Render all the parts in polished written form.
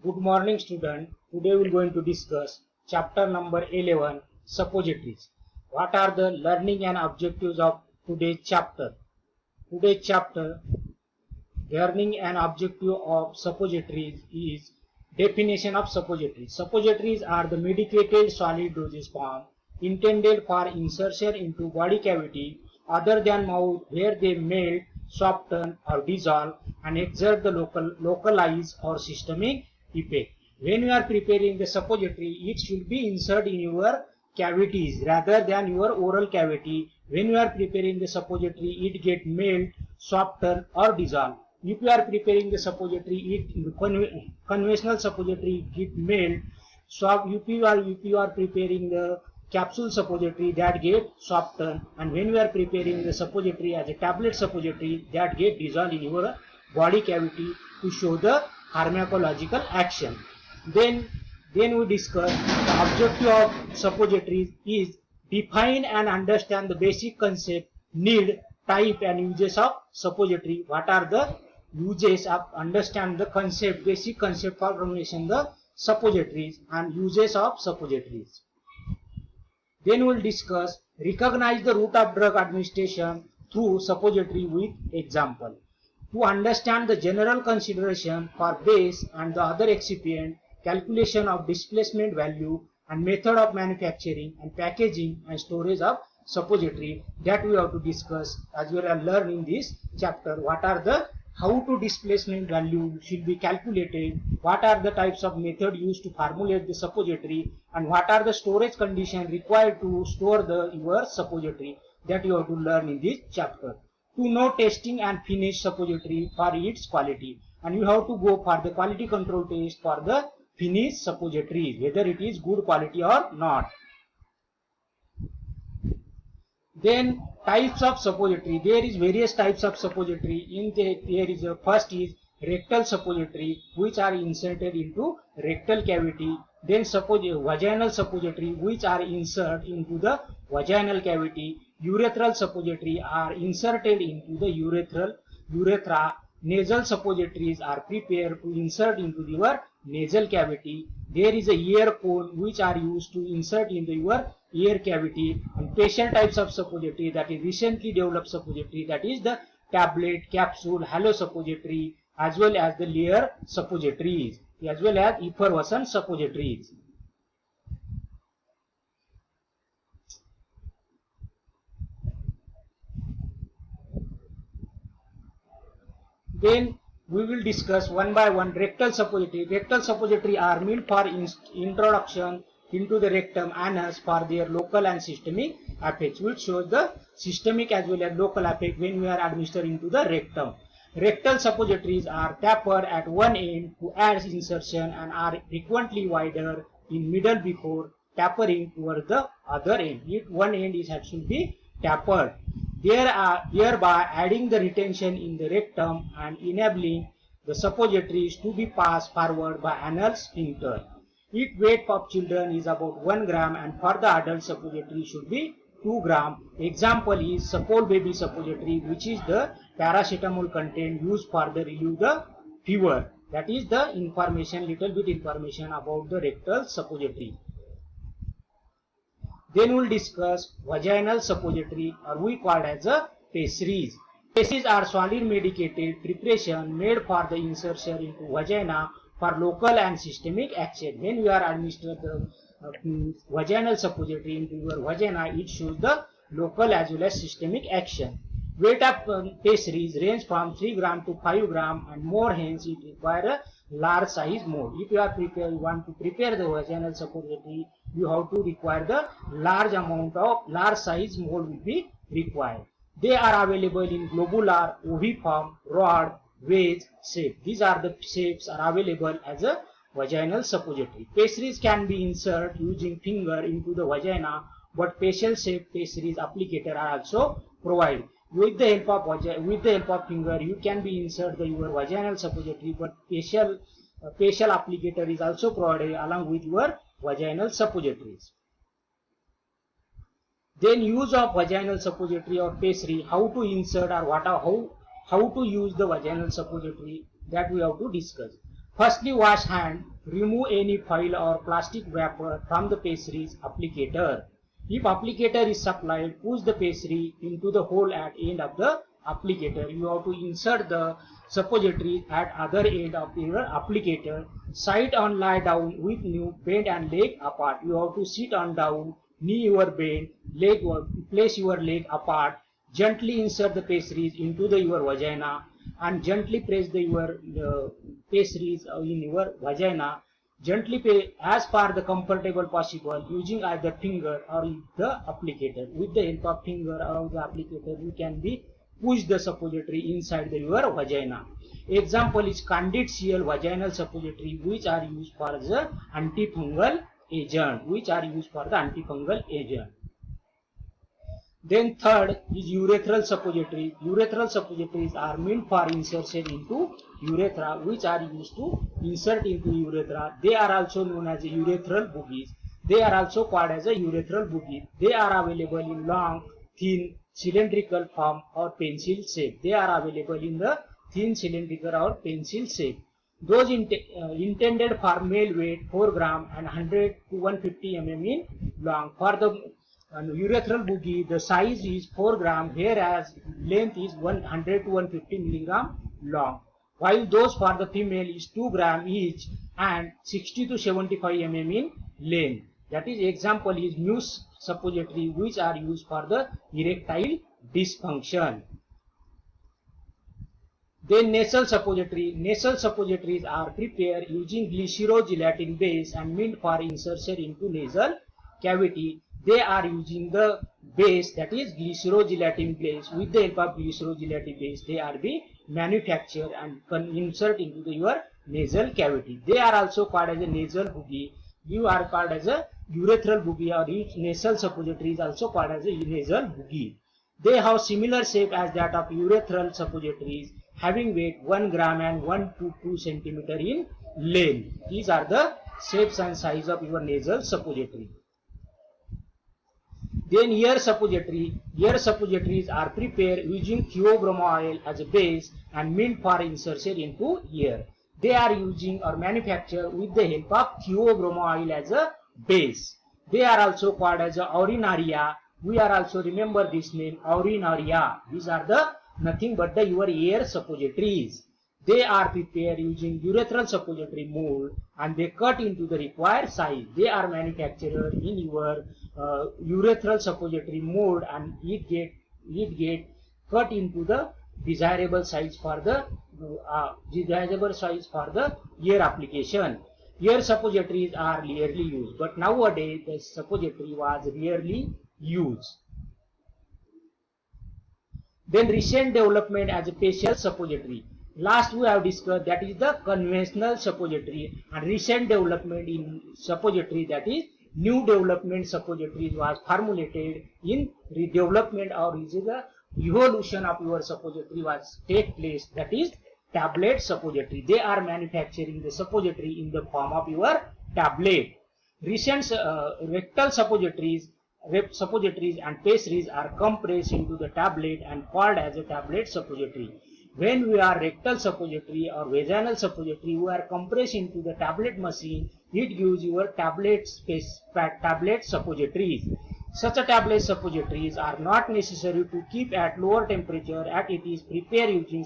Good morning, student. Today we are going to discuss chapter number 11, suppositories. What are the learning and objectives of today's chapter? Today's chapter, learning and objective of suppositories is definition of suppositories. Suppositories are the medicated solid dosage form intended for insertion into body cavity other than mouth, where they melt, soften or dissolve and exert the localized or systemic effect. When you are preparing the suppository, it should be inserted in your cavities rather than your oral cavity. When you are preparing the suppository, it get melt, soften or dissolve. If you are preparing the suppository, conventional suppository get melt, soft. If you are preparing the capsule suppository, that get softened, and when we are preparing the suppository as a tablet suppository, that get dissolved in your body cavity to show the pharmacological action. Then we discuss the objective of suppositories is define and understand the basic concept, need, type and uses of suppository. What are the uses of understand the concept, basic concept for formulation the suppositories and uses of suppositories. Then we will discuss recognize the route of drug administration through suppository with example. To understand the general consideration for base and the other excipient, calculation of displacement value and method of manufacturing and packaging and storage of suppository, that we have to discuss as well as learn in this chapter. What are the how to displacement value should be calculated, what are the types of method used to formulate the suppository, and what are the storage conditions required to store your suppository, that you have to learn in this chapter. To know testing and finish suppository for its quality, and you have to go for the quality control test for the finished suppository, whether it is good quality or not. Then types of suppository. There is various types of suppository. There is first is rectal suppository, which are inserted into rectal cavity. Then vaginal suppository, which are inserted into the vaginal cavity. Urethral suppository are inserted into the urethra. Nasal suppositories are prepared to insert into your nasal cavity. There is a ear cone, which are used to insert into your ear cavity. And special types of suppository, that is recently developed suppository, that is the tablet, capsule, hollow suppository, as well as the layer suppositories, as well as effervescent suppositories. Then we will discuss one by one rectal suppository. Rectal suppository are meant for introduction into the rectum anus for their local and systemic effects, which shows the systemic as well as local effect when we are administered into the rectum. Rectal suppositories are tapered at one end to add insertion and are frequently wider in middle before tapering toward the other end. One end should be tapered, thereby adding the retention in the rectum and enabling the suppositories to be passed forward by anal sphincter. Its weight of children is about 1 gram and for the adult suppository should be 2 gram. Example is Support Baby suppository, which is the paracetamol content used for the relieve the fever. That is the information, little bit information about the rectal suppository. Then we will discuss vaginal suppository, or we call as a pessaries. Pessaries are solid medicated preparation made for the insertion into vagina for local and systemic action. When we are administered the vaginal suppository into your vagina, it shows the local as well as systemic action. Weight of pessaries range from 3 gram to 5 gram and more, hence it requires a large size mold. If you want to prepare the vaginal suppository, you have to require the large size mold will be required. They are available in globular, oviform, rod, wedge shape. These are the shapes are available as a vaginal suppository. Pessaries can be inserted using finger into the vagina, but special shape pessaries applicator are also provided. With the help of finger, you can be insert your vaginal suppository, but special applicator is also provided along with your vaginal suppositories. Then use of vaginal suppository or pessary, how to insert or how to use the vaginal suppository, that we have to discuss. Firstly, wash hand. Remove any foil or plastic wrapper from the pastry's applicator. If applicator is supplied, push the pastry into the hole at end of the applicator. You have to insert the suppository at other end of your applicator. Sit on lie down with knee bend and leg apart. You have to sit on down, knee your bend, leg place your leg apart. Gently insert the pastries into your vagina and gently press your pastries in your vagina. Gently pay as far the comfortable possible using either finger or the applicator. With the help of finger or the applicator, you can be push the suppository inside your vagina. Example is Candid CL vaginal suppository, which are used for the antifungal agent. Then third is urethral suppository. Urethral suppositories are meant for insertion into urethra, which are used to insert into urethra. They are also known as urethral boogies. They are also called as a urethral boogie. They are available in long, thin, cylindrical form or pencil shape. They are available in the thin, cylindrical or pencil shape. Those intended for male weight 4 gram and 100 to 150 mm in long. For the urethral boogie, the size is 4 gram, whereas length is 100 to 150 milligram long. While those for the female is 2 gram each and 60 to 75 mm in length. That is, example is Muse suppository, which are used for the erectile dysfunction. Then nasal suppository. Nasal suppositories are prepared using glycerogelatin base and meant for insertion into nasal cavity. They are using the base, that is glycerogelatin base. With the help of glycerogelatin base, they are be manufactured and insert into your nasal cavity. They are also called as a nasal boogie. You are called as a urethral boogie, or each nasal suppository is also called as a nasal boogie. They have similar shape as that of urethral suppositories, having weight 1 gram and 1 to 2 centimeter in length. These are the shapes and size of your nasal suppository. Then ear suppository. Ear suppositories are prepared using theobroma oil as a base and meant for insertion into ear. They are using or manufactured with the help of theobroma oil as a base. They are also called as a urinaria. We are also remember this name, urinaria. These are the nothing but the your ear suppositories. They are prepared using urethral suppository mold and they cut into the required size. They are manufactured in your urethral suppository mold and it get cut into the desirable size for the ear application. Ear suppositories are rarely used, but nowadays the suppository was rarely used. Then recent development as a facial suppository. Last we have discussed that is the conventional suppository, and recent development in suppository, that is new development suppositories was formulated in redevelopment or is the evolution of your suppository was take place, that is tablet suppository. They are manufacturing the suppository in the form of your tablet. Recent rectal suppositories and pastries are compressed into the tablet and called as a tablet suppository. When we are rectal suppository or vaginal suppository, we are compressed into the tablet machine. It gives your tablet suppositories. Such a tablet suppositories are not necessary to keep at lower temperature as it is prepared using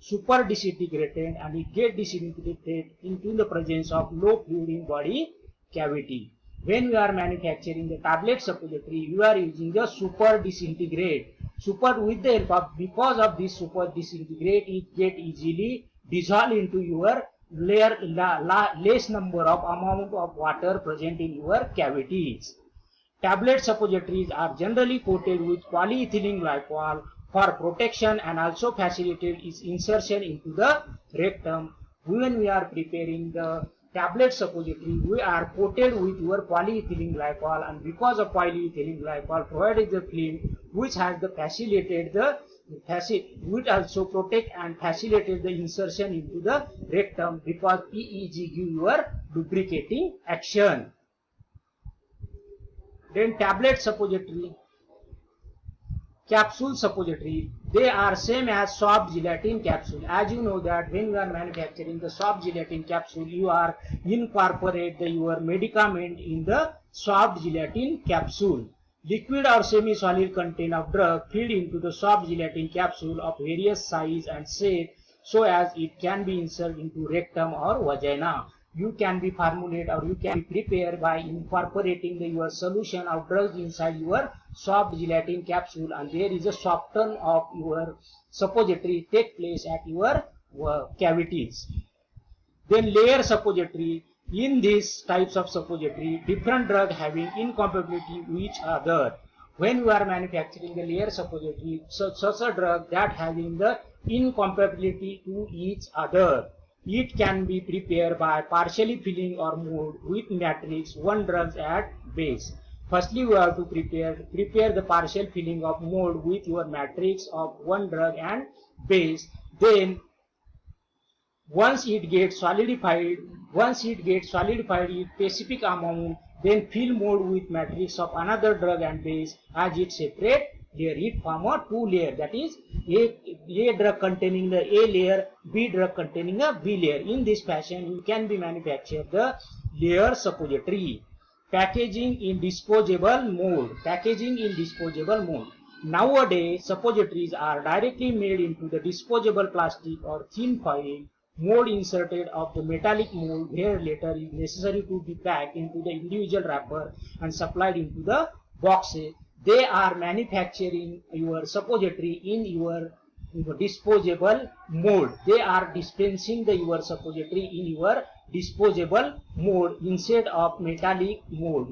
super disintegrated and it get disintegrated into the presence of low fluid in body cavity. When we are manufacturing the tablet suppository, we are using the super disintegrate. Super with the help of, because of this super disintegrate, it get easily dissolved into your layer less number of amount of water present in your cavities. Tablet suppositories are generally coated with polyethylene glycol for protection and also facilitate its insertion into the rectum. When we are preparing the tablet suppository, we are coated with your polyethylene glycol, and because of polyethylene glycol provided the film which has the which also protect and facilitate the insertion into the rectum, because PEG give your lubricating action. Then tablet suppository. capsule suppository, they are same as soft gelatin capsule. As you know that when you are manufacturing the soft gelatin capsule, you are incorporate your medicament in the soft gelatin capsule. Liquid or semi-solid content of drug filled into the soft gelatin capsule of various size and shape so as it can be inserted into rectum or vagina. You can be formulate or you can be prepare by incorporating your solution of drugs inside your soft gelatin capsule, and there is a soften of your suppository take place at your cavities. Then layer suppository. In these types of suppository, different drug having incompatibility with each other. When you are manufacturing the layer suppository, such a drug that having the incompatibility to each other, it can be prepared by partially filling or mold with matrix one drugs at base. Firstly, we have to prepare the partial filling of mold with your matrix of one drug and base. Then once it gets solidified in specific amount, then fill mold with matrix of another drug and base as it separate layer. It form a two layer, that is A drug containing the A layer, B drug containing a B layer. In this fashion, you can be manufacture the layer suppository. Packaging in disposable mold. Nowadays, suppositories are directly made into the disposable plastic or thin foil mold inserted of the metallic mold, where later is necessary to be packed into the individual wrapper and supplied into the boxes. They are manufacturing your suppository in your disposable mold. They are dispensing your suppository in your disposable mold instead of metallic mold.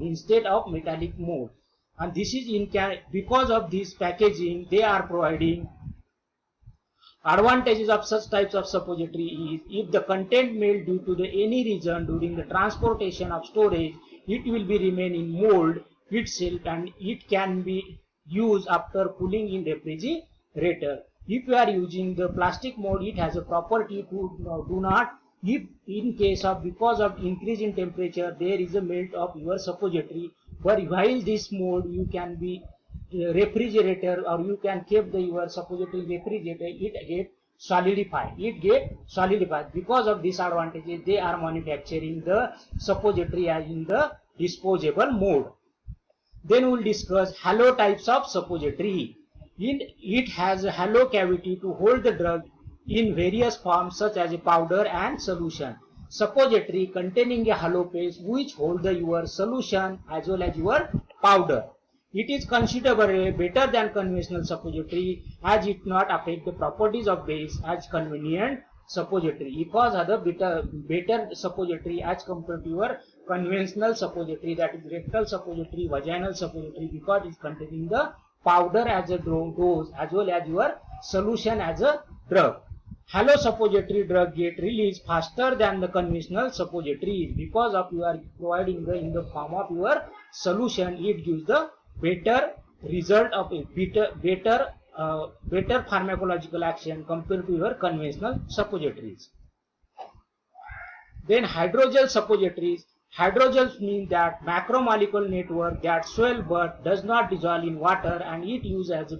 And this is because of this packaging, they are providing advantages of such types of suppository is if the content melt due to any reason during the transportation of storage, it will be remain in mold itself and it can be used after cooling in refrigerator. If you are using the plastic mold, it has a property to do not, if in case of because of increase in temperature there is a melt of your suppository, but while this mold you can be refrigerator or you can keep your suppository refrigerator, it get solidified. Because of this advantages, they are manufacturing the suppository as in the disposable mode. Then we will discuss hollow types of suppository. It has a hollow cavity to hold the drug in various forms such as a powder and solution. Suppository containing a hollow paste which hold your solution as well as your powder. It is considerably better than conventional suppository as it not affect the properties of base as convenient suppository. Because of the better suppository as compared to your conventional suppository, that is rectal suppository, vaginal suppository, because it is containing the powder as a dose as well as your solution as a drug. Hollow suppository drug get released faster than the conventional suppository because of you are providing in the form of your solution. It gives the better result of a better pharmacological action compared to your conventional suppositories. Then hydrogel suppositories. Hydrogels mean that macromolecule network that swell but does not dissolve in water, and it used as a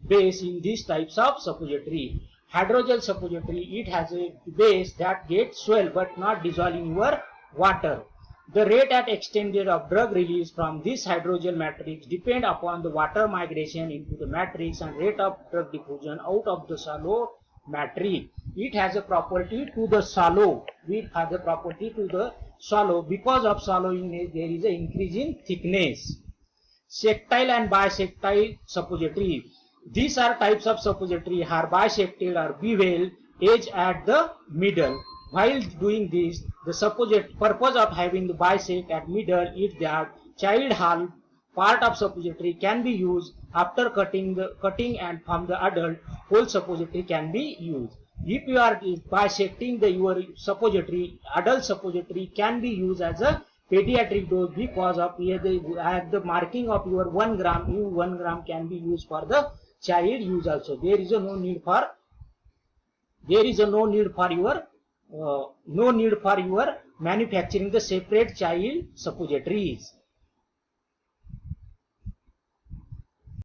base in these types of suppository. Hydrogel suppository, it has a base that gets swell but not dissolve in your water. The rate at extended of drug release from this hydrogel matrix depend upon the water migration into the matrix and rate of drug diffusion out of the shallow matrix. It has a property to the shallow. Because of shallowiness, there is an increase in thickness. Sectile and bisectile suppository. These are types of suppository are bisected or bevel edge at the middle. While doing this, the purpose of having the bisect at middle is that child half part of suppository can be used after cutting and from the adult whole suppository can be used. If you are bisecting your suppository, adult suppository can be used as a pediatric dose because of at the marking of your 1 gram, 1 gram can be used for the child use also. There is no need for your manufacturing the separate child suppositories.